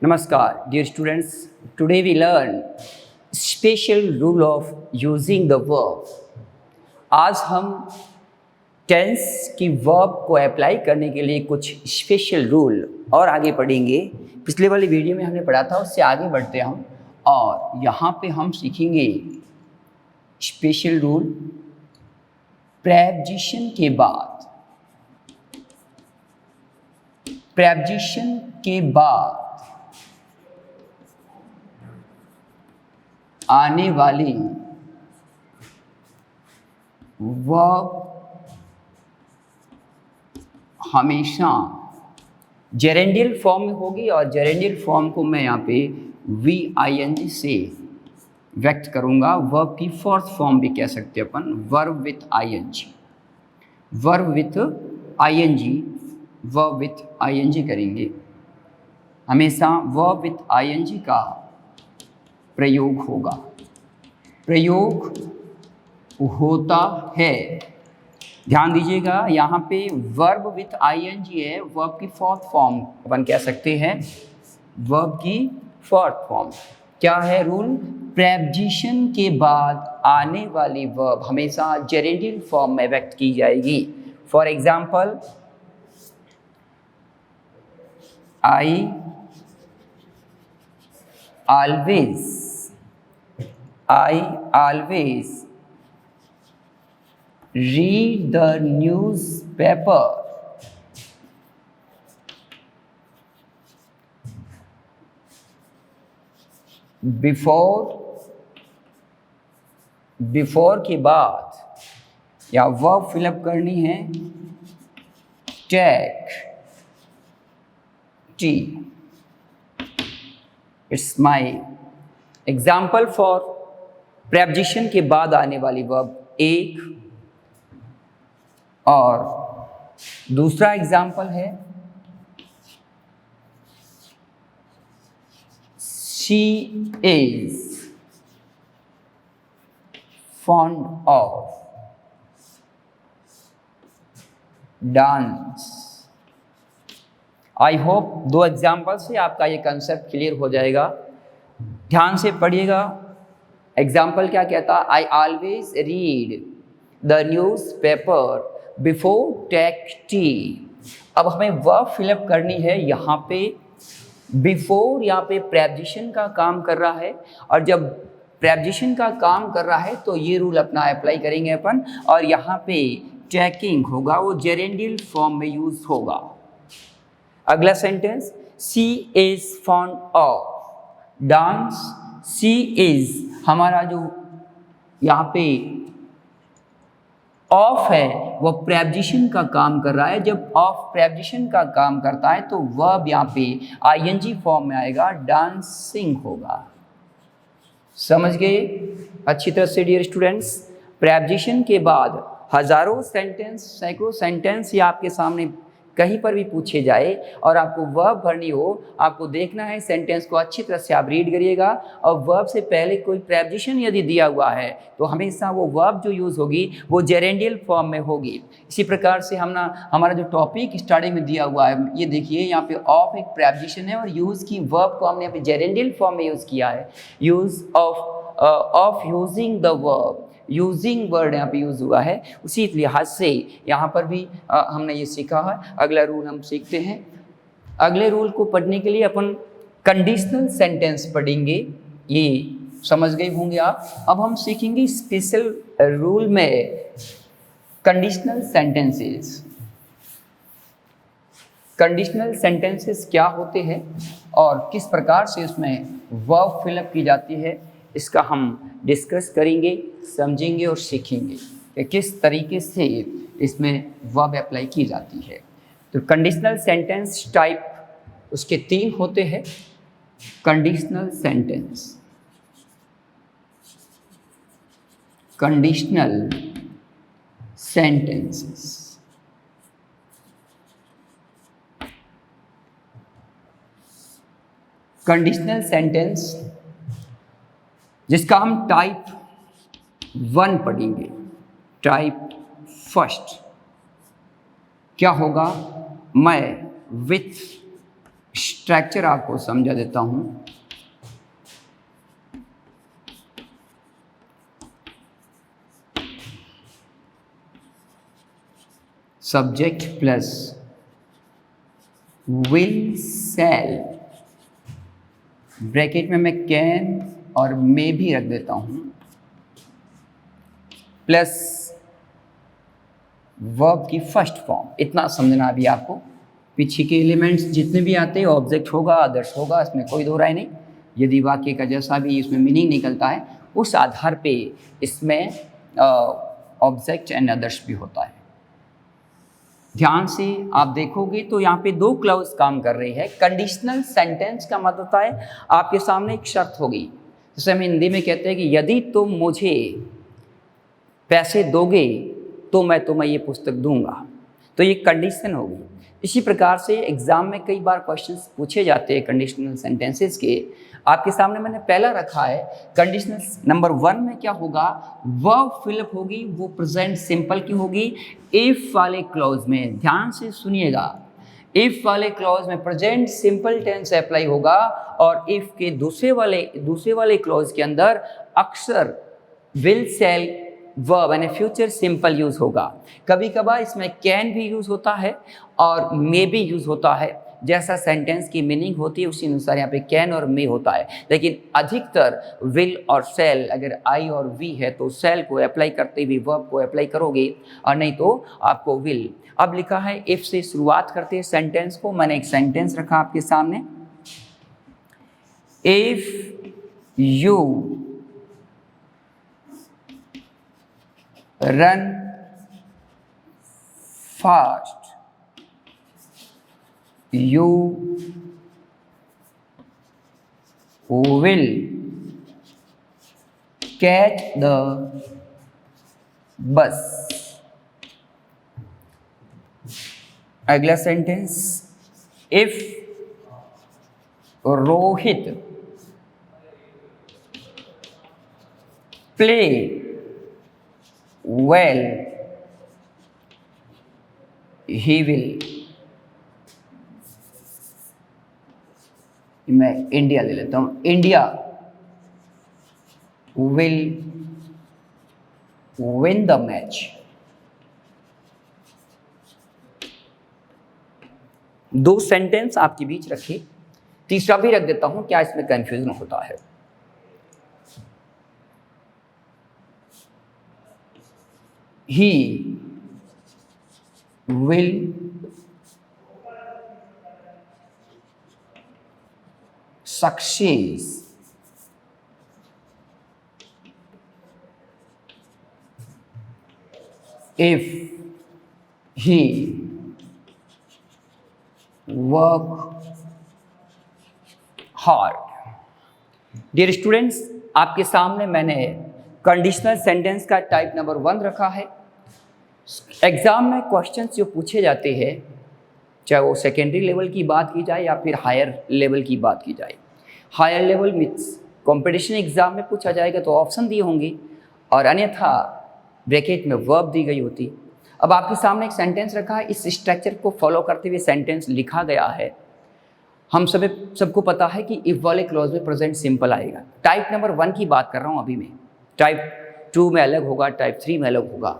Namaskar, dear students. Today we learn special rule of using the verb. आज हम tense की verb को apply करने के लिए कुछ स्पेशल रूल और आगे पढ़ेंगे। पिछले वाली वीडियो में हमने पढ़ा था, उससे आगे बढ़ते हैं हम और यहाँ पे हम सीखेंगे स्पेशल रूल प्रेपोजिशन के बाद आने वाली वर्ब हमेशा जेरेंडियल फॉर्म में होगी और जेरेंडियल फॉर्म को मैं यहाँ पे VING से व्यक्त करूँगा। वर्ब की फोर्थ फॉर्म भी कह सकते हैं अपन, verb with ING। Verb with ING करेंगे। हमेशा वर्ब विथ ING का प्रयोग होता है। ध्यान दीजिएगा, यहाँ पे वर्ब विथ ING है, वर्ब की फोर्थ फॉर्म अपन कह सकते हैं। वर्ब की फोर्थ फॉर्म क्या है रूल? प्रेपोजिशन के बाद आने वाली वर्ब हमेशा जेरेंडियल फॉर्म में व्यक्त की जाएगी। For example, I always read the newspaper. Before के बाद या वर्ब फिलअप करनी है take tea. It's my example for preposition के बाद आने वाली वर्ब एक। और दूसरा एग्जाम्पल है she is fond of dance. I hope दो एग्जाम्पल से आपका ये कंसेप्ट क्लियर हो जाएगा। ध्यान से पढ़िएगा। एग्जाम्पल क्या कहता? I always read the newspaper before take tea. अब हमें वर्ब फिलअप करनी है। यहाँ पे बिफोर यहाँ पे प्रेपोजिशन का काम कर रहा है और जब प्रेपोजिशन का काम कर रहा है तो ये रूल अपना अप्लाई करेंगे अपन। और यहाँ पे टेकिंग होगा, वो जेरेंडियल फॉर्म में यूज होगा। अगला sentence, she is fond of dance. She is हमारा जो यहाँ पे ऑफ है वो प्रेपोजिशन का काम कर रहा है। जब ऑफ प्रेपोजिशन का काम करता है तो वर्ब यहाँ पे ING फॉर्म में आएगा, डांसिंग होगा। समझ गए अच्छी तरह से डियर स्टूडेंट्स? प्रेपोजिशन के बाद हजारों सेंटेंस, सैकड़ों सेंटेंस या आपके सामने कहीं पर भी पूछे जाए और आपको वर्ब भरनी हो, आपको देखना है सेंटेंस को अच्छी तरह से आप रीड करिएगा। और वर्ब से पहले कोई प्रेपोजिशन यदि दिया हुआ है तो हमेशा वो वर्ब जो यूज़ होगी वो जेरेंडियल फॉर्म में होगी। इसी प्रकार से हमारा जो टॉपिक स्टार्टिंग में दिया हुआ है, ये देखिए यहाँ पे ऑफ एक प्रेपोजिशन है और यूज़ की वर्ब को हमने यहाँ पे जेरेंडियल फॉर्म में यूज़ किया है। Use of using the verb, using word यहाँ पे यूज हुआ है। उसी लिहाज से यहाँ पर भी हमने ये सीखा है। अगला रूल हम सीखते हैं। अगले रूल को पढ़ने के लिए अपन कंडीशनल सेंटेंस पढ़ेंगे, ये समझ गए होंगे आप। अब हम सीखेंगे स्पेशल रूल में कंडीशनल सेंटेंसेस। कंडीशनल सेंटेंसेस क्या होते हैं और किस प्रकार से उसमें वर्ब फिलअप की जाती है, इसका हम डिस्कस करेंगे, समझेंगे और सीखेंगे कि किस तरीके से इसमें वर्ब अप्लाई की जाती है। तो कंडीशनल सेंटेंस टाइप उसके 3 होते हैं। Conditional sentence, conditional sentences. Conditional sentence जिसका हम टाइप 1 पढ़ेंगे। टाइप फर्स्ट क्या होगा? मैं विथ स्ट्रक्चर आपको समझा देता हूं। Subject plus will shall, bracket में मैं कैन और मे भी रख देता हूं, प्लस वर्ब की फर्स्ट फॉर्म। इतना समझना अभी आपको। पीछे के एलिमेंट्स जितने भी आते हैं ऑब्जेक्ट होगा, आदर्श होगा, इसमें कोई दो राय नहीं। यदि वाक्य का जैसा भी इसमें मीनिंग निकलता है उस आधार पे इसमें ऑब्जेक्ट एंड आदर्श भी होता है। ध्यान से आप देखोगे तो यहाँ पे दो क्लॉज काम कर रही है। कंडीशनल सेंटेंस का मतलब होता है आपके सामने एक शर्त होगी, जैसे हम हिंदी में कहते हैं कि यदि तुम मुझे पैसे दोगे तो मैं तुम्हें ये पुस्तक दूंगा, तो ये कंडीशन होगी। इसी प्रकार से एग्जाम में कई बार क्वेश्चंस पूछे जाते हैं कंडीशनल सेंटेंसेस के। आपके सामने मैंने पहला रखा है कंडीशनल नंबर 1 में क्या होगा, वर्ब फिलअप होगी, वो प्रेजेंट सिंपल की होगी। इफ वाले क्लॉज में ध्यान से सुनिएगा, इफ वाले क्लॉज में प्रेजेंट सिंपल टेंस अप्लाई होगा और इफ के दूसरे वाले क्लॉज के अंदर अक्सर विल सेल वर्ब यानी फ्यूचर सिंपल यूज होगा। कभी कभार इसमें कैन भी यूज होता है और मे भी यूज होता है। जैसा सेंटेंस की मीनिंग होती है उसी अनुसार यहाँ पे कैन और मे होता है, लेकिन अधिकतर विल और सेल, अगर आई और वी है तो सेल को अप्लाई करते हुए वर्ब को अप्लाई करोगे और नहीं तो आपको विल। अब लिखा है इफ से शुरुआत करते हैं सेंटेंस को। मैंने एक सेंटेंस रखा आपके सामने, if you run fast you will catch the bus। अगला sentence, if Rohit play well he will। मैं इंडिया ले लेता हूं, India will win the match. दो सेंटेंस आपके बीच रखे, तीसरा भी रख देता हूं, क्या इसमें कंफ्यूजन होता है। He will success if he work hard। Dear students, आपके सामने मैंने कंडीशनल सेंटेंस का टाइप नंबर 1 रखा है। एग्जाम में क्वेश्चंस जो पूछे जाते हैं, चाहे वो सेकेंडरी लेवल की बात की जाए या फिर हायर लेवल की बात की जाए, higher level means competition exam में पूछा जाएगा तो ऑप्शन दिए होंगे और अन्यथा ब्रैकेट में वर्ब दी गई होती। अब आपके सामने एक सेंटेंस रखा है, इस स्ट्रक्चर को फॉलो करते हुए सेंटेंस लिखा गया है। हम सबको पता है कि इफ वाले क्लॉज में प्रेजेंट सिंपल आएगा। टाइप नंबर 1 की बात कर रहा हूँ अभी मैं, टाइप 2 में अलग होगा, टाइप 3 में अलग होगा।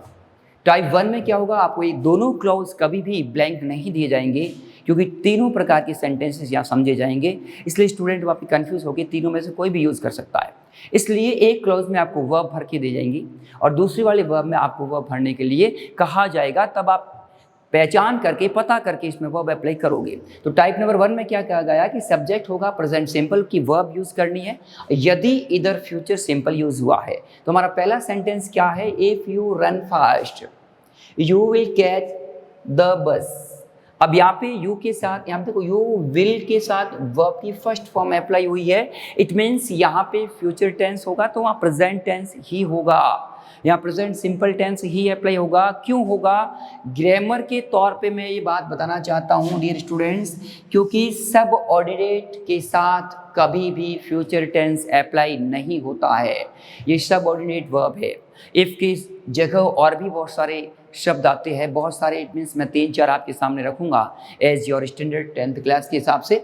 टाइप 1 में क्या होगा, आपको ये दोनों क्लॉज कभी भी ब्लैंक नहीं दिए जाएंगे क्योंकि तीनों प्रकार के सेंटेंसेस यहाँ समझे जाएंगे। इसलिए स्टूडेंट वापस कंफ्यूज होकर तीनों में से कोई भी यूज़ कर सकता है। इसलिए एक क्लॉज में आपको वर्ब भर के दे जाएंगी और दूसरी वाले वर्ब में आपको वर्ब भरने के लिए कहा जाएगा, तब आप पहचान करके पता करके इसमें वर्ब अप्लाई करोगे। तो टाइप नंबर 1 में क्या कहा गया कि सब्जेक्ट होगा प्रेजेंट सिंपल की वर्ब यूज़ करनी है। यदि इधर फ्यूचर सिंपल यूज़ हुआ है तो हमारा पहला सेंटेंस क्या है, if you run fast you will catch the bus. अब यहाँ पे यू के साथ, यहाँ पे देखो यू विल के साथ वर्ब की फर्स्ट फॉर्म अप्लाई हुई है। इट मीन्स यहाँ पे फ्यूचर टेंस होगा तो वहाँ प्रेजेंट टेंस ही होगा, यहाँ प्रेजेंट सिंपल टेंस ही अप्लाई होगा। क्यों होगा, ग्रामर के तौर पे मैं ये बात बताना चाहता हूँ डियर स्टूडेंट्स, क्योंकि सब ऑर्डिनेट के साथ कभी भी फ्यूचर टेंस अप्लाई नहीं होता है। ये सब ऑर्डिनेट वर्ब है। इफ़ की जगह और भी बहुत सारे शब्द आते हैं, बहुत सारे। इट मीन्स मैं 3-4 आपके सामने रखूँगा as your standard 10th class के हिसाब से।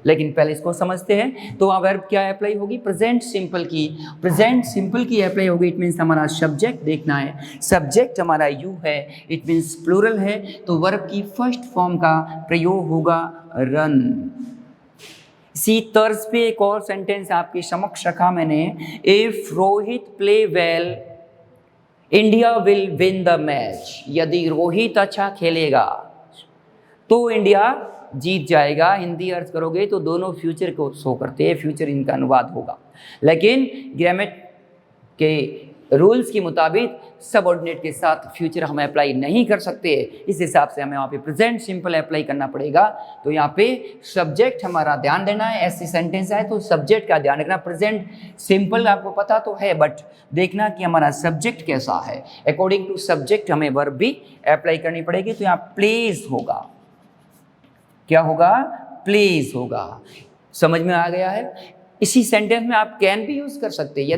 लेकिन पहले इसको समझते हैं। तो वहाँ वर्ब क्या अप्लाई होगी, प्रेजेंट सिंपल की। प्रेजेंट सिंपल की अप्लाई होगी, इट मीन्स हमारा सब्जेक्ट देखना है, सब्जेक्ट हमारा यू है, इट मीन्स प्लूरल है, तो वर्ब की फर्स्ट फॉर्म का प्रयोग होगा रन। इसी तर्ज पे एक और सेंटेंस आपके समक्ष रखा मैंने, if Rohit play well India will win the match. यदि रोहित अच्छा खेलेगा तो इंडिया जीत जाएगा। हिंदी अर्थ करोगे तो दोनों फ्यूचर को शो करते हैं, फ्यूचर इनका अनुवाद होगा। लेकिन ग्रामर के रूल्स के मुताबिक सबऑर्डिनेट के साथ फ्यूचर हम अप्लाई नहीं कर सकते, इस हिसाब से हमें वहाँ पे प्रेजेंट सिंपल अप्लाई करना पड़ेगा। तो यहाँ पे सब्जेक्ट हमारा ध्यान देना है, ऐसी सेंटेंस है तो सब्जेक्ट का ध्यान रखना। प्रेजेंट सिंपल आपको पता तो है, बट देखना कि हमारा सब्जेक्ट कैसा है, अकॉर्डिंग टू सब्जेक्ट हमें वर्ब भी अप्लाई करनी पड़ेगी। तो यहाँ प्लेज होगा, क्या होगा, प्लेज होगा। समझ में आ गया है। इसी सेंटेंस में आप कैन भी यूज कर सकते हैं।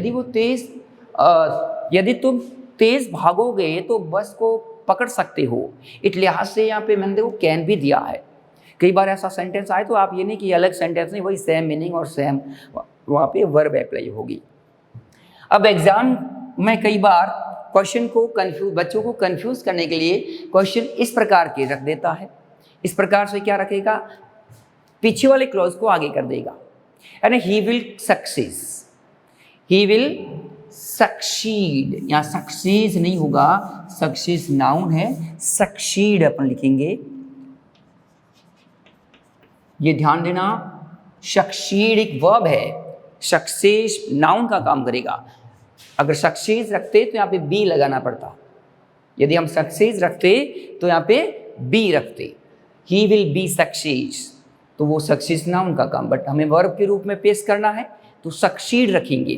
यदि तुम तेज भागोगे तो बस को पकड़ सकते हो, इस लिहाज से यहाँ पे मैंने देखो कैन भी दिया है। कई बार ऐसा सेंटेंस आए तो आप ये नहीं कि अलग सेंटेंस नहीं, वही सेम मीनिंग और सेम वहाँ पे वर्ब अप्लाई होगी। अब एग्जाम में कई बार क्वेश्चन को बच्चों को कंफ्यूज करने के लिए क्वेश्चन इस प्रकार के रख देता है। इस प्रकार से क्या रखेगा, पीछे वाले क्लॉज को आगे कर देगा, यानी he will success, he will succeed. यहाँ सक्सेस नहीं होगा, सक्सेस नाउन है, सक्सीड अपन लिखेंगे, ये ध्यान देना। सक्सीड एक वर्ब है, सक्सेस नाउन का काम करेगा। अगर सक्सेस रखते तो यहाँ पे बी लगाना पड़ता, यदि हम सक्सेस रखते तो यहाँ पे बी रखते, ही विल बी सक्सेस, तो वो सक्सेस नाउन का काम, बट हमें वर्ब के रूप में पेश करना है तो सक्सीड रखेंगे,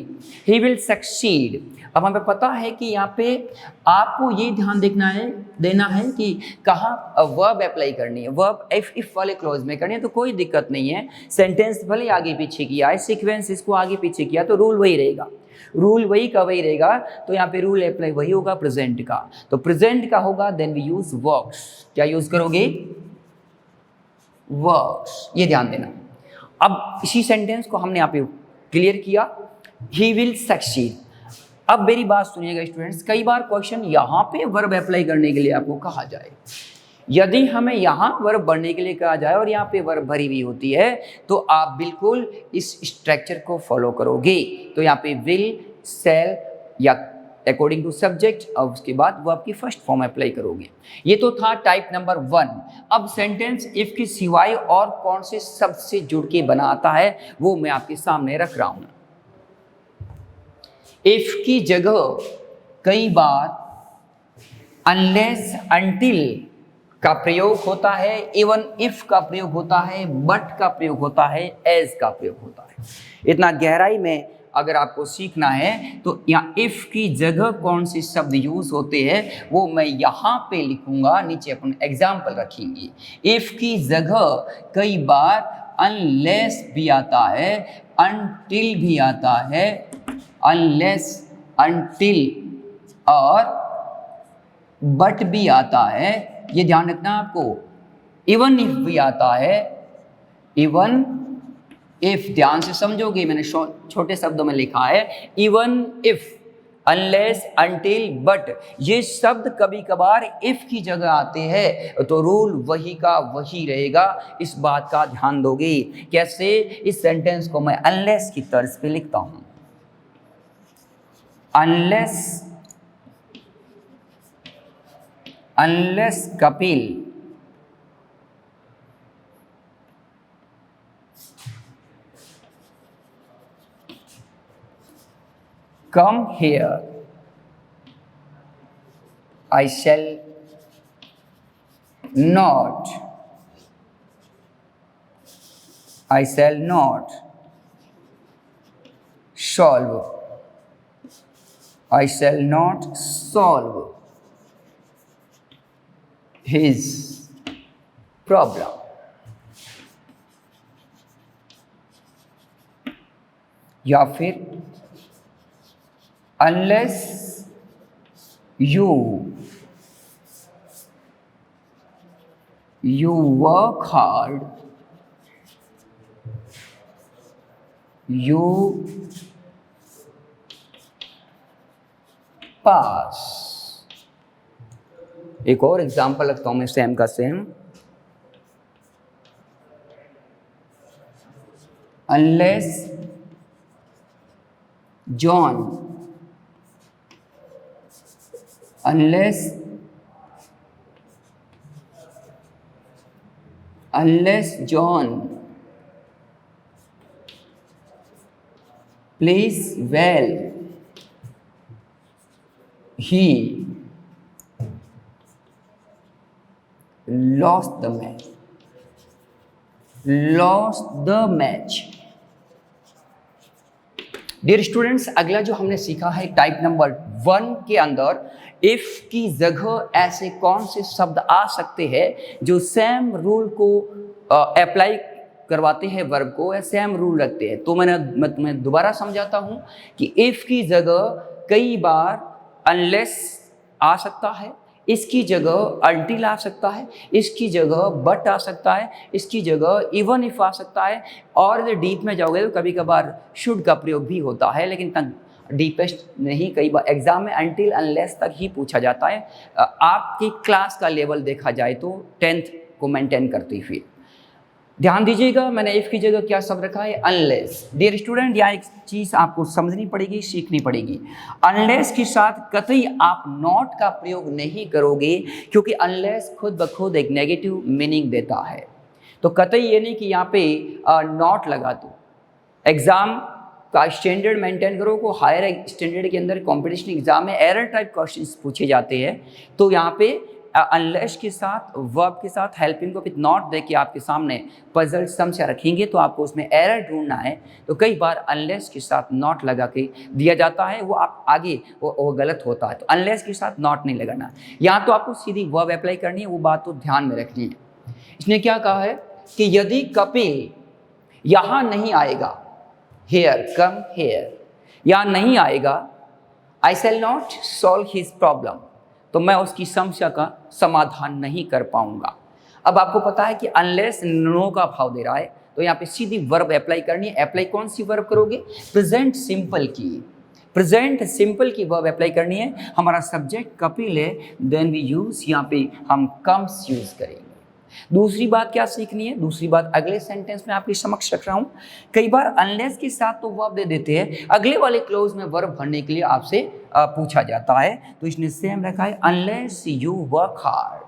ही विल सक्सीड। अब हमें पता है कि यहाँ पे आपको ये ध्यान देना है कि कहाँ वर्ब अप्लाई करनी है। वर्ब इफ वाले क्लॉज में करनी है तो कोई दिक्कत नहीं है, सेंटेंस भले आगे पीछे किया है, सीक्वेंस इसको आगे पीछे किया तो रूल वही रहेगा, रूल वही का वही रहेगा। तो यहाँ पे रूल अप्लाई वही होगा प्रेजेंट का, तो प्रेजेंट का होगा देन वी यूज वर्क्स। क्या यूज करोगे, वर्क्स, ये ध्यान देना। अब इसी सेंटेंस को हमने यहाँ पे क्लियर किया, ही विल सक्सीड। अब मेरी बात सुनिएगा स्टूडेंट्स, कई बार क्वेश्चन यहाँ पे वर्ब अप्लाई करने के लिए आपको कहा जाए, यदि हमें यहाँ वर्ब भरने के लिए कहा जाए और यहाँ पे वर्ब भरी हुई होती है तो आप बिल्कुल इस स्ट्रक्चर को फॉलो करोगे। तो यहाँ पे विल, शैल या अकॉर्डिंग टू सब्जेक्ट, और उसके बाद वो आपकी फर्स्ट फॉर्म अप्लाई करोगे। ये तो था टाइप नंबर 1। अब सेंटेंस इफ के सिवाय और कौन से शब्द से जुड़ के बनाता है वो मैं आपके सामने रख रहा हूं। इफ की जगह कई बार अनलेस, अनटिल का प्रयोग होता है, इवन इफ का प्रयोग होता है, बट का प्रयोग होता है, एज का प्रयोग होता है। इतना गहराई में अगर आपको सीखना है तो यहाँ इफ की जगह कौन से शब्द यूज होते हैं वो मैं यहाँ पे लिखूंगा, नीचे अपन एग्जाम्पल रखेंगे। इफ की जगह कई बार अनलेस भी आता है, अनटिल भी आता है, अनलेस, अनटिल और बट भी आता है, ये ध्यान रखना आपको। इवन इफ भी आता है, इवन इफ, ध्यान से समझोगे, मैंने छोटे शब्दों में लिखा है even if, unless, until, but, ये शब्द कभी कभार इफ की जगह आते हैं तो रूल वही का वही रहेगा, इस बात का ध्यान दोगे। कैसे, इस सेंटेंस को मैं अनलेस की तर्ज पे लिखता हूं, unless Kapil come here, I shall not solve, I shall not solve his problem. या फिर unless you work hard, you pass। एक और एग्जाम्पल लगता हूं मैं सेम का same, unless John plays well, he lost the match। Dear students, अगला जो हमने सीखा है टाइप नंबर 1 के अंदर इफ की जगह ऐसे कौन से शब्द आ सकते हैं जो सेम रूल को अप्लाई करवाते हैं, वर्ब को या सेम रूल रखते हैं। तो मैं तुम्हें दोबारा समझाता हूं कि इफ की जगह कई बार अनलेस आ सकता है, इसकी जगह अल्टिल आ सकता है, इसकी जगह बट आ सकता है, इसकी जगह इवन इफ आ सकता है, और डीप में जाओगे तो कभी कभार शुड का प्रयोग भी होता है, लेकिन तक डीपेस्ट नहीं। कई बार एग्जाम में अनटिल अनलेस तक ही पूछा जाता है। आपकी क्लास का लेवल देखा जाए तो 10th को मेंटेन करती हुई ध्यान दीजिएगा, मैंने इफ की जगह क्या शब्द रखा है, अनलेस। डियर स्टूडेंट, यहाँ एक चीज़ आपको समझनी पड़ेगी, सीखनी पड़ेगी। अनलेस के साथ कतई आप नॉट का प्रयोग नहीं करोगे, क्योंकि अनलेस खुद ब खुद एक नेगेटिव मीनिंग देता है। तो कतई ये नहीं कि यहाँ पे नॉट लगा दो। एग्ज़ाम का स्टैंडर्ड मेंटेन करो को हायर स्टैंडर्ड के अंदर कॉम्पिटिशन एग्जाम में एरर टाइप क्वेश्चंस पूछे जाते हैं, तो यहाँ पे अनलेस के साथ वर्ब के साथ हेल्पिंग को विद नॉट दे के आपके सामने पजल समस्या रखेंगे तो आपको उसमें एरर ढूंढना है। तो कई बार अनलेस के साथ नॉट लगा के दिया जाता है, वो आप आगे वो गलत होता है। तो अनलेस के साथ नॉट नहीं लगाना, यहाँ तो आपको सीधी वर्ब अप्लाई करनी है, वो बात तो ध्यान में रखनी है। इसने क्या कहा है कि यदि कपिल यहाँ नहीं आएगा, हेयर कम हेयर, यहाँ नहीं आएगा, I shall not solve his problem, तो मैं उसकी समस्या का समाधान नहीं कर पाऊंगा। अब आपको पता है कि अनलेस नो का भाव दे रहा है, तो यहाँ पे सीधी वर्ब अप्लाई करनी है। अप्लाई कौन सी वर्ब करोगे, प्रेजेंट सिंपल की, प्रेजेंट सिंपल की वर्ब अप्लाई करनी है। हमारा सब्जेक्ट कपिल है, देन वी यूज, यहाँ पे हम कम्स यूज करेंगे। दूसरी बात क्या सीखनी है, दूसरी बात अगले सेंटेंस में आपके समक्ष रख रहा हूं। कई बार अनलेस के साथ तो वर्ब दे देते हैं, अगले वाले क्लोज में वर्ब भरने के लिए आपसे पूछा जाता है। तो इसने सेम रखा है, अनलेस यू वर्क हार्ड,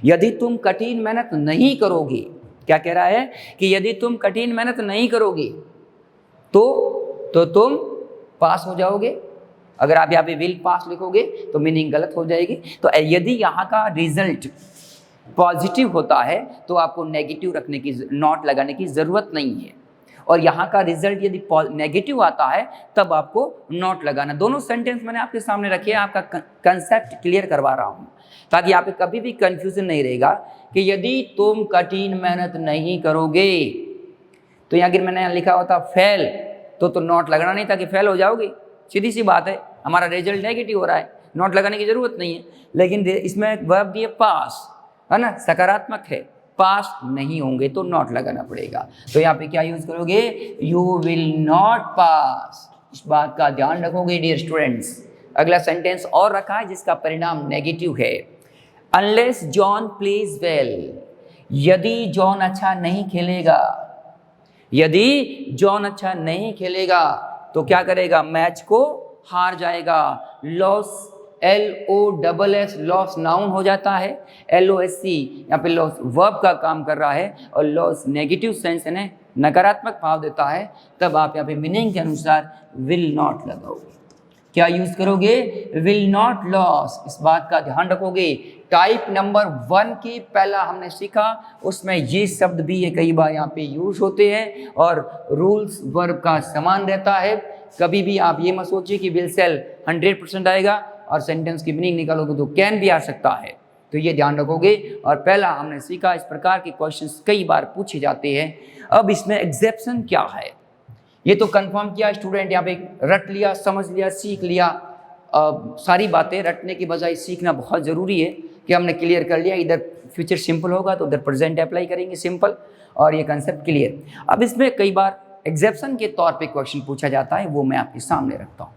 यदि तुम कठिन मेहनत नहीं करोगे। क्या कह रहा है कि यदि तुम कठिन मेहनत नहीं करोगे तो तुम पास हो जाओगे। अगर आप यहाँ पे विल पास लिखोगे तो मीनिंग गलत हो जाएगी। तो यदि यहाँ का रिजल्ट पॉजिटिव होता है तो आपको नेगेटिव रखने की, नॉट लगाने की ज़रूरत नहीं है, और यहाँ का रिजल्ट यदि नेगेटिव आता है तब आपको नॉट लगाना। दोनों सेंटेंस मैंने आपके सामने रखे हैं, आपका कंसेप्ट क्लियर करवा रहा हूँ ताकि यहाँ पे कभी भी कंफ्यूजन नहीं रहेगा कि यदि तुम कठिन मेहनत नहीं करोगे, तो यहाँ अगर मैंने लिखा होता फेल तो नॉट लगाना नहीं था कि फेल हो जाओगे, सीधी सी बात है, हमारा रिजल्ट नेगेटिव हो रहा है, नॉट लगाने की ज़रूरत नहीं है। लेकिन इसमें वर्ब दिए पास, है ना, सकारात्मक है, पास नहीं होंगे तो नॉट लगाना पड़ेगा। तो यहाँ पे क्या यूज करोगे, यू विल नॉट पास। इस बात का ध्यान रखोगे डियर स्टूडेंट्स। अगला सेंटेंस और रखा है जिसका परिणाम नेगेटिव है, अनलेस जॉन प्लेज वेल, यदि जॉन अच्छा नहीं खेलेगा, यदि जॉन अच्छा नहीं खेलेगा तो क्या करेगा, मैच को हार जाएगा। लॉस, LOSS लॉस नाउन हो जाता है, LOSC यहाँ पे लॉस वर्ब का काम कर रहा है, और लॉस नेगेटिव सेंस है, नकारात्मक भाव देता है। तब आप यहाँ पे मीनिंग के अनुसार विल नॉट लगाओगे। क्या यूज करोगे, विल नॉट लॉस। इस बात का ध्यान रखोगे। टाइप नंबर 1 की पहला हमने सीखा, उसमें ये शब्द भी है कई बार यहाँ पे यूज होते हैं, और रूल्स वर्ब का समान रहता है। कभी भी आप ये मत सोचिए कि विल सेल 100% आएगा और सेंटेंस की मीनिंग निकालोगे तो कैन भी आ सकता है, तो ये ध्यान रखोगे। और पहला हमने सीखा, इस प्रकार के क्वेश्चंस कई बार पूछे जाते हैं। अब इसमें एग्जेप्शन क्या है, ये तो कंफर्म किया स्टूडेंट, यहाँ पे रट लिया, समझ लिया, सीख लिया। सारी बातें रटने की बजाय सीखना बहुत ज़रूरी है कि हमने क्लियर कर लिया, इधर फ्यूचर सिंपल होगा तो उधर प्रेजेंट अप्लाई करेंगे सिंपल, और ये कंसेप्ट क्लियर। अब इसमें कई बार एग्जेप्शन के तौर पे क्वेश्चन पूछा जाता है वो मैं आपके सामने रखता हूं।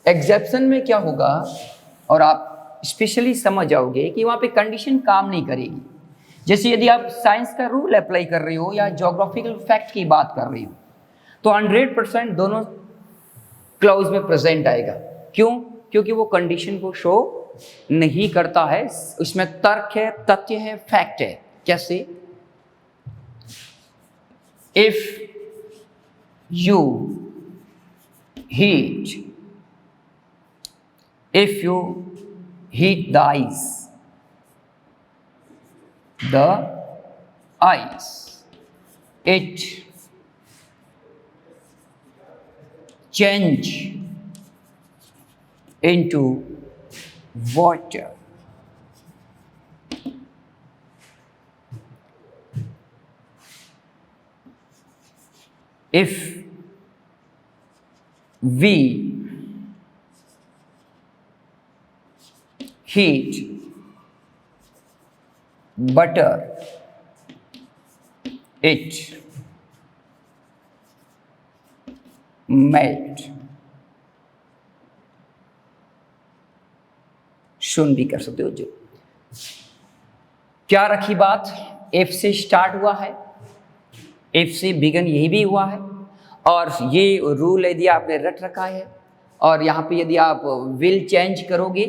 एग्जेप्शन में क्या होगा और आप स्पेशली समझ जाओगे कि वहां पे कंडीशन काम नहीं करेगी। जैसे यदि आप साइंस का रूल अप्लाई कर रहे हो या ज्योग्राफिकल फैक्ट की बात कर रहे हो तो 100% दोनों क्लाउज में प्रेजेंट आएगा। क्यों? क्योंकि वो कंडीशन को शो नहीं करता है, उसमें तर्क है, तथ्य है, फैक्ट है। कैसे? If you heat the ice, it change into water. If we heat butter, it melt. सुन भी कर सकते हो। जो क्या रखी बात, एफ से स्टार्ट हुआ है, एफ से बिगन यही भी हुआ है, और ये रूल यदि आपने रट रखा है और यहाँ पे यदि आप विल चेंज करोगे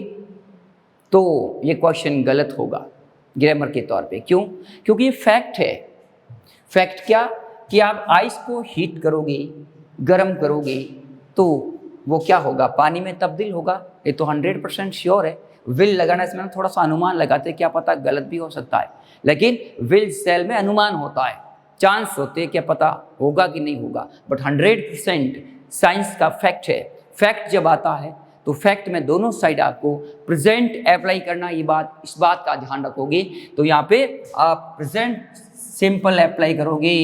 तो ये क्वेश्चन गलत होगा ग्रामर के तौर पे। क्यों? क्योंकि ये फैक्ट है। फैक्ट क्या कि आप आइस को हीट करोगे, गर्म करोगे तो वो क्या होगा, पानी में तब्दील होगा। ये तो 100% श्योर है। विल लगाना इसमें थोड़ा सा अनुमान लगाते, क्या पता गलत भी हो सकता है, लेकिन विल सेल में अनुमान होता है, चांस होते हैं, क्या पता होगा कि नहीं होगा। बट 100% साइंस का फैक्ट है। फैक्ट जब आता है तो फैक्ट में दोनों साइड आपको प्रेजेंट अप्लाई करना, ये बात, इस बात का ध्यान रखोगे तो यहाँ पे आप प्रेजेंट सिंपल अप्लाई करोगे।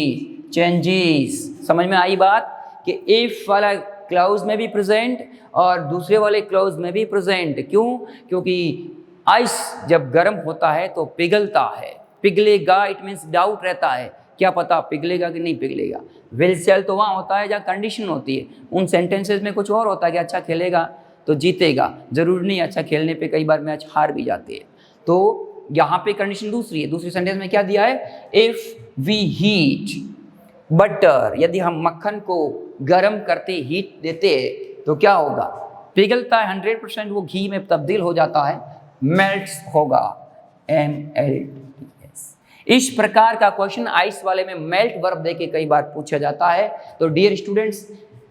चेंजेस, समझ में आई बात कि इफ वाला क्लाउज में भी प्रेजेंट और दूसरे वाले क्लाउज में भी प्रेजेंट। क्यों? क्योंकि आइस जब गर्म होता है तो पिघलता है, पिघलेगा, इट मीन्स डाउट रहता है, क्या पता पिघलेगा कि नहीं पिघलेगा। विल सेल तो वहाँ होता है जहाँ कंडीशन होती है। उन सेंटेंसेस में कुछ और होता है कि अच्छा खेलेगा तो जीतेगा, जरूरी नहीं, अच्छा खेलने पे कई बार मैच हार भी जाते हैं। तो यहाँ पे कंडीशन दूसरी है। दूसरी सेंटेंस में क्या दिया है, इफ वी हीट बटर, यदि हम मक्खन को गर्म करते, हीट देते तो क्या होगा, पिघलता है, 100% वो घी में तब्दील हो जाता है, मेल्ट्स होगा, MELTS। इस प्रकार का क्वेश्चन आइस वाले में मेल्ट वर्ब देके कई बार पूछा जाता है। तो डियर स्टूडेंट्स,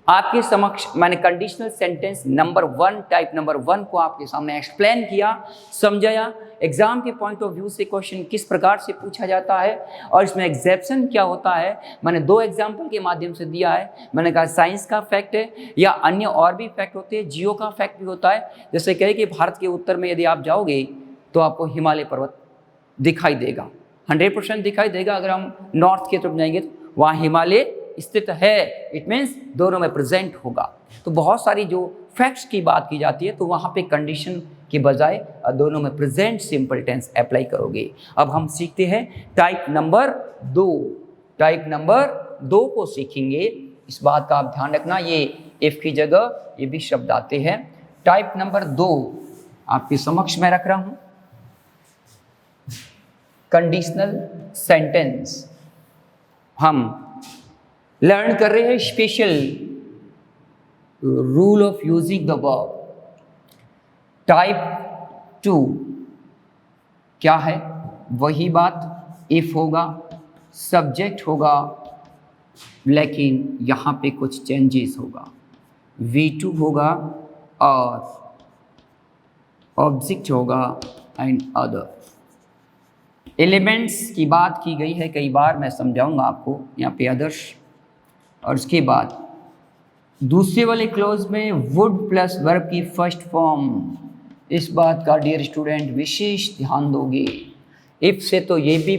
आपके समक्ष मैंने conditional sentence number 1, type number 1 को आपके सामने एक्सप्लेन किया, समझाया, एग्जाम के पॉइंट ऑफ व्यू से क्वेश्चन किस प्रकार से पूछा जाता है और इसमें एग्जेप्शन क्या होता है। मैंने 2 एग्जाम्पल के माध्यम से दिया है। मैंने कहा साइंस का फैक्ट है या अन्य और भी फैक्ट होते हैं, जियो का फैक्ट भी होता है। जैसे कहे कि भारत के उत्तर में यदि आप जाओगे तो आपको हिमालय पर्वत दिखाई देगा, 100% दिखाई देगा। अगर हम नॉर्थ की तरफ जाएंगे तो वहाँ हिमालय स्थित है, इट मीन्स दोनों में प्रेजेंट होगा। तो बहुत सारी जो फैक्ट्स की बात की जाती है तो वहाँ पे कंडीशन के बजाय दोनों में प्रेजेंट सिंपल टेंस अप्लाई करोगे। अब हम सीखते हैं टाइप नंबर 2। टाइप नंबर 2 को सीखेंगे। इस बात का आप ध्यान रखना, ये इफ की जगह ये भी शब्द आते हैं। टाइप नंबर 2 आपके समक्ष मैं रख रहा हूँ, कंडीशनल सेंटेंस। हम लर्न कर रहे हैं special rule of using the verb. Type 2 क्या है, वही बात, इफ होगा, सब्जेक्ट होगा, लेकिन यहाँ पे कुछ चेंजेस होगा, V2 होगा और ऑब्जेक्ट होगा एंड अदर। एलिमेंट्स की बात की गई है कई बार, मैं समझाऊंगा आपको यहाँ पे अदर्स। और उसके बाद दूसरे वाले क्लोज में वुड प्लस वर्ब की फर्स्ट फॉर्म। इस बात का डियर स्टूडेंट विशेष ध्यान दोगे। इफ से तो ये भी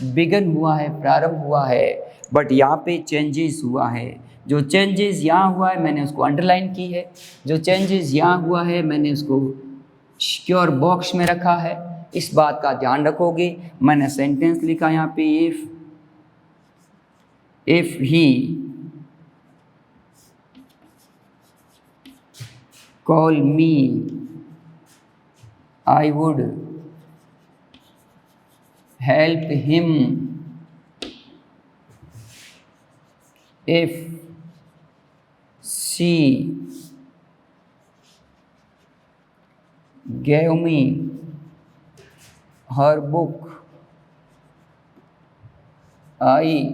बिगन हुआ है, प्रारंभ हुआ है, बट यहाँ पे चेंजेस हुआ है। जो चेंजेस यहाँ हुआ है मैंने उसको अंडरलाइन की है, जो चेंजेस यहाँ हुआ है मैंने उसको सिक्योर बॉक्स में रखा है। इस बात का ध्यान रखोगे। मैंने सेंटेंस लिखा यहाँ पे, if if he call me, I would help him. If she gave me her book, I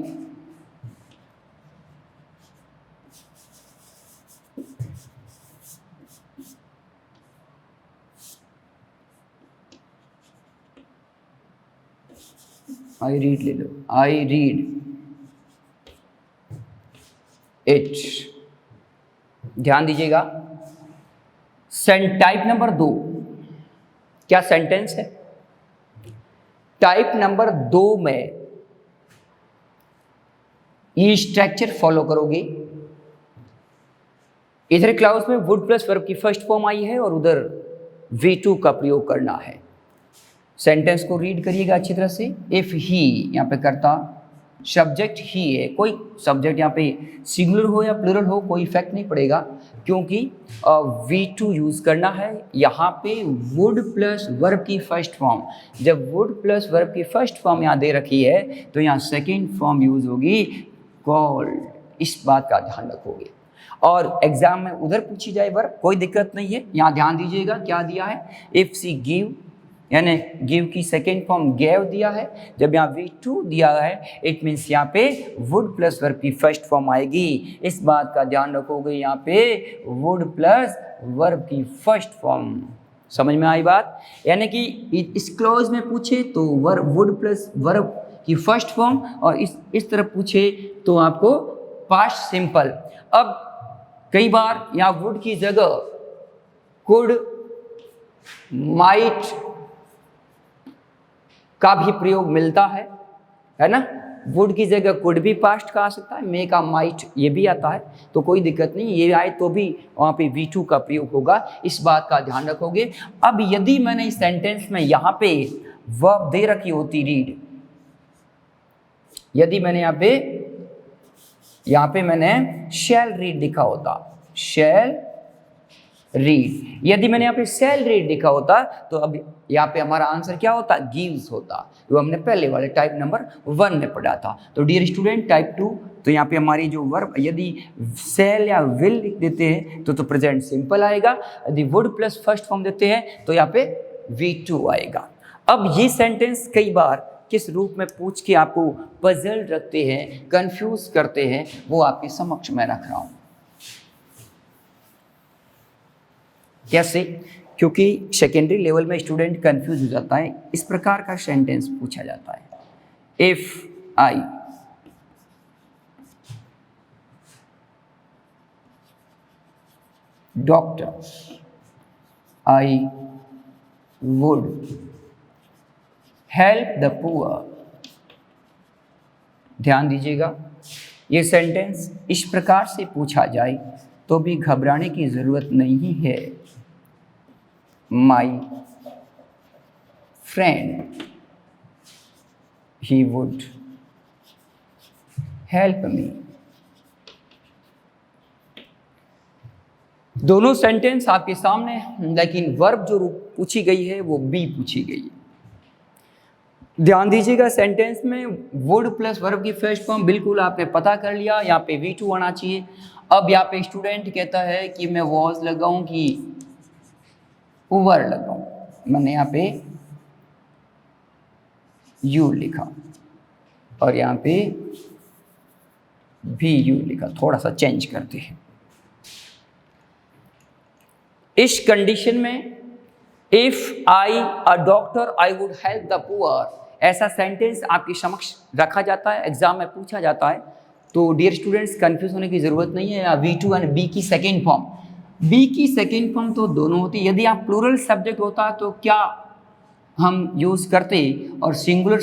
read ले लो, I read it. ध्यान दीजिएगा, टाइप नंबर 2 क्या सेंटेंस है? टाइप नंबर 2 में ये स्ट्रक्चर फॉलो करोगे। इधर क्लाउज में वुड प्लस वर्ब की फर्स्ट फॉर्म आई है और उधर V2 का प्रयोग करना है। सेंटेंस को रीड करिएगा अच्छी तरह से। इफ ही, यहाँ पे करता सब्जेक्ट ही है, कोई सब्जेक्ट यहाँ पे सिंगुलर हो या प्लूरल हो कोई इफेक्ट नहीं पड़ेगा, क्योंकि V2 यूज करना है। यहाँ पे वुड प्लस वर्ब की फर्स्ट फॉर्म, जब वुड प्लस वर्ब की फर्स्ट फॉर्म यहाँ दे रखी है तो यहाँ सेकेंड फॉर्म यूज होगी कॉल्ड। इस बात का ध्यान रखोगे। और एग्जाम में उधर पूछी जाए वर्ब, कोई दिक्कत नहीं है। यहाँ ध्यान दीजिएगा क्या दिया है, इफ सी गिव, यानी गिव की सेकेंड फॉर्म गैव दिया है। जब यहाँ V2 दिया है इट मीन्स यहाँ पे वुड प्लस वर्ब की फर्स्ट फॉर्म आएगी। इस बात का ध्यान रखोगे, यहाँ पे वुड प्लस वर्ब की फर्स्ट फॉर्म। समझ में आई बात? यानी कि इस क्लॉज में पूछे तो वर्ब वुड प्लस वर्ब की फर्स्ट फॉर्म, और इस तरफ पूछे तो आपको पास्ट सिंपल। अब कई बार यहाँ वुड की जगह कुड, माइट का भी प्रयोग मिलता है ना। वुड की जगह कुड भी पास्ट का आ सकता है, मे का माइट ये भी आता है, तो कोई दिक्कत नहीं, ये आए तो भी वहाँ पे V2 का प्रयोग होगा। इस बात का ध्यान रखोगे। अब यदि मैंने इस सेंटेंस में यहाँ पे वर्ब दे रखी होती रीड, यदि मैंने यहाँ पे मैंने शैल रीड लिखा होता, शैल रीड, यदि मैंने यहाँ पे शैल रीड लिखा होता तो अब यहाँ पे हमारा आंसर क्या होता, गिव्स होता, जो हमने पहले वाले टाइप नंबर 1 में पढ़ा था। तो डियर स्टूडेंट टाइप 2, तो यहाँ पे हमारी जो वर्ब यदि शैल या विल लिख देते हैं तो प्रेजेंट सिंपल आएगा। यदि वुड प्लस फर्स्ट फॉर्म देते हैं तो यहाँ पे V2 आएगा। अब ये सेंटेंस कई बार किस रूप में पूछ के आपको पजल रखते हैं, कंफ्यूज करते हैं, वो आपके समक्ष मैं रख रहा हूँ। कैसे? क्योंकि सेकेंडरी लेवल में स्टूडेंट कंफ्यूज हो जाता है। इस प्रकार का सेंटेंस पूछा जाता है, if I doctor, I would help the poor. ध्यान दीजिएगा, ये सेंटेंस इस प्रकार से पूछा जाए तो भी घबराने की जरूरत नहीं है। My friend, he would help me। दोनों सेंटेंस आपके सामने हैं, लेकिन वर्ब जो पूछी गई है वो बी पूछी गई है। ध्यान दीजिएगा, सेंटेंस में वुड प्लस वर्ब की फर्स्ट फॉर्म बिल्कुल आपने पता कर लिया, यहाँ पे V2 आना चाहिए। अब यहाँ पे स्टूडेंट कहता है कि मैं वॉज लगाऊं कि वर लगाऊं, मैंने यहाँ पे यू लिखा और यहाँ पे भी यू लिखा, थोड़ा सा चेंज करते हैं। इस कंडीशन में if I a doctor I would help the poor, ऐसा सेंटेंस आपके समक्ष रखा जाता है, एग्जाम में पूछा जाता है। तो डियर स्टूडेंट्स कंफ्यूज होने की जरूरत नहीं है। V2 एंड बी की सेकेंड फॉर्म, बी की सेकेंड फॉर्म तो दोनों होती है। यदि आप प्लूरल सब्जेक्ट होता तो क्या हम यूज़ करते, और सिंगुलर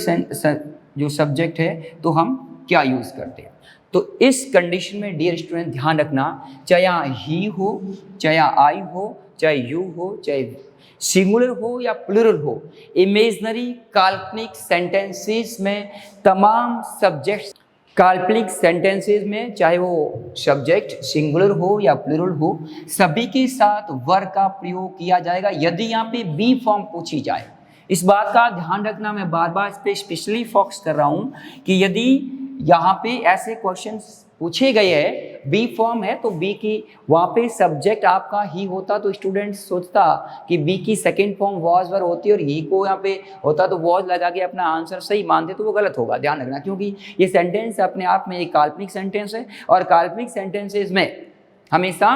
जो सब्जेक्ट है तो हम क्या यूज़ करते। तो इस कंडीशन में डियर स्टूडेंट ध्यान रखना, चाहे ही हो, चाहे आई हो, चाहे यू हो, चाहे सिंगुलर हो या प्लूरल हो, इमेजनरी काल्पनिक सेंटेंसेस में तमाम सब्जेक्ट्स काल्पनिक सेंटेंसेस में चाहे वो सब्जेक्ट सिंगुलर हो या प्लूरल हो, सभी के साथ वर का प्रयोग किया जाएगा यदि यहाँ पे बी फॉर्म पूछी जाए। इस बात का ध्यान रखना, मैं बार बार इस पे स्पेशली फोकस कर रहा हूँ कि यदि यहाँ पे ऐसे क्वेश्चंस पूछे गए हैं, बी फॉर्म है तो बी की वहाँ पे सब्जेक्ट आपका ही होता तो स्टूडेंट सोचता कि बी की सेकंड फॉर्म वॉज वर होती और ही को यहाँ पे होता तो वॉज लगा के अपना आंसर सही मानते तो वो गलत होगा। ध्यान रखना, क्योंकि ये सेंटेंस अपने आप में एक काल्पनिक सेंटेंस है और काल्पनिक सेंटेंसेज में हमेशा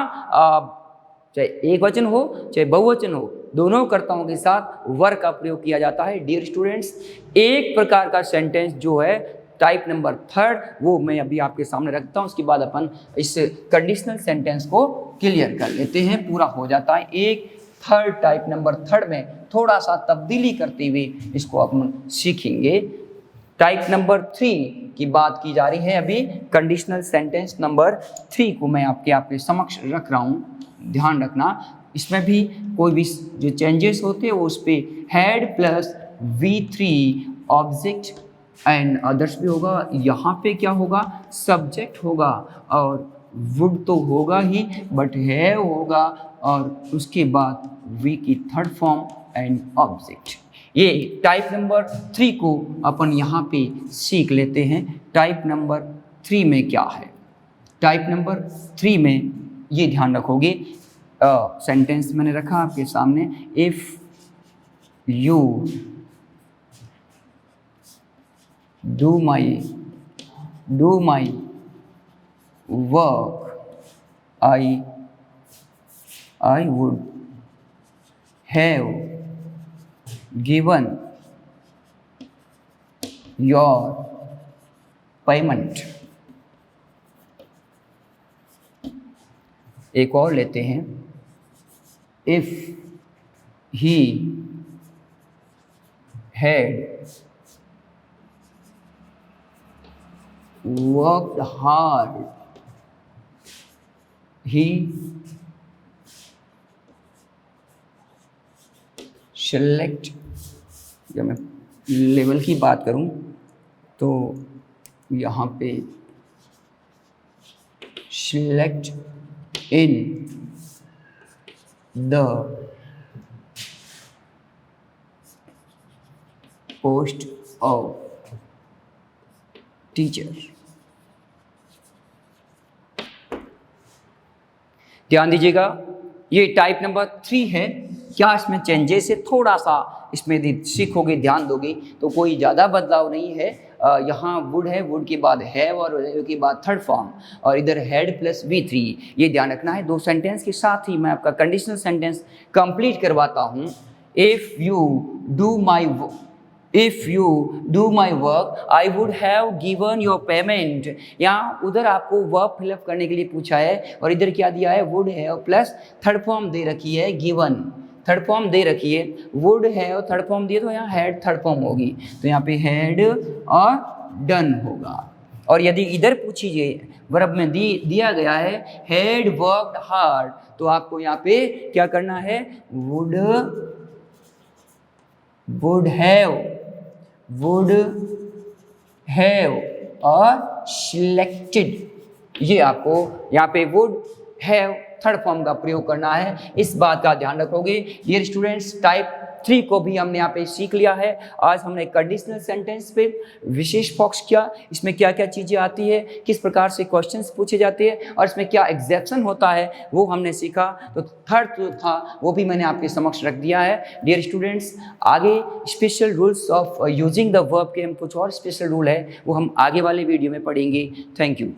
चाहे एक वचन हो चाहे बहुवचन हो, दोनों कर्ताओं के साथ वर का प्रयोग किया जाता है। डियर स्टूडेंट्स, एक प्रकार का सेंटेंस जो है टाइप नंबर 3 वो मैं अभी आपके सामने रखता हूँ, उसके बाद अपन इस कंडीशनल सेंटेंस को क्लियर कर लेते हैं, पूरा हो जाता है। एक थर्ड टाइप नंबर 3 में थोड़ा सा तब्दीली करते हुए इसको अपन सीखेंगे। टाइप नंबर 3 की बात की जा रही है अभी। कंडीशनल सेंटेंस नंबर 3 को मैं आपके समक्ष रख रहा हूँ, ध्यान रखना। इसमें भी कोई भी जो चेंजेस होते हैं वो उस पर had plus V3 object and others भी होगा। यहाँ पे क्या होगा, सब्जेक्ट होगा और वुड तो होगा ही बट है होगा और उसके बाद वी की थर्ड फॉर्म एंड ऑब्जेक्ट। ये टाइप नंबर 3 को अपन यहाँ पे सीख लेते हैं। टाइप नंबर 3 में क्या है, टाइप नंबर 3 में ये ध्यान रखोगे, सेंटेंस मैंने रखा आपके सामने, if you do my work I would have given your payment। एक और लेते हैं, if he had worked hard he select, जब मैं लेवल की बात करूं तो यहाँ पे select in the post of teacher. ध्यान दीजिएगा, ये टाइप नंबर 3 है। क्या इसमें चेंजेस है, थोड़ा सा इसमें यदि सीखोगे ध्यान दोगे तो कोई ज़्यादा बदलाव नहीं है। यहाँ वुड है, वुड के बाद हैव और के बाद थर्ड फॉर्म और इधर हैड प्लस V3, ये ध्यान रखना है। 2 सेंटेंस के साथ ही मैं आपका कंडीशनल सेंटेंस कंप्लीट करवाता हूँ। If you do my work I would have given your payment। यहाँ उधर आपको वर्ब फिलअप करने के लिए पूछा है और इधर क्या दिया है, would have plus third form दे रखी है given, थर्ड फॉर्म दे रखी है, would have थर्ड फॉर्म दिए तो यहाँ had थर्ड फॉर्म होगी, तो यहाँ पे had और done होगा। और यदि इधर पूछिए वर्ब में दिया गया है had worked hard तो आपको यहाँ पे क्या करना है, would have और selected, ये आपको यहाँ पे would have थर्ड फॉर्म का प्रयोग करना है, इस बात का ध्यान रखोगे। डियर स्टूडेंट्स, टाइप 3 को भी हमने यहाँ पे सीख लिया है। आज हमने कंडीशनल सेंटेंस पे विशेष फोकस किया, इसमें क्या क्या चीज़ें आती है, किस प्रकार से क्वेश्चंस पूछे जाते हैं और इसमें क्या एग्जेप्शन होता है वो हमने सीखा। तो थर्ड जो था वो भी मैंने आपके समक्ष रख दिया है। डियर स्टूडेंट्स, आगे special rules of using the verb के हम कुछ और स्पेशल रूल है वो हम आगे वाले वीडियो में पढ़ेंगे। Thank you.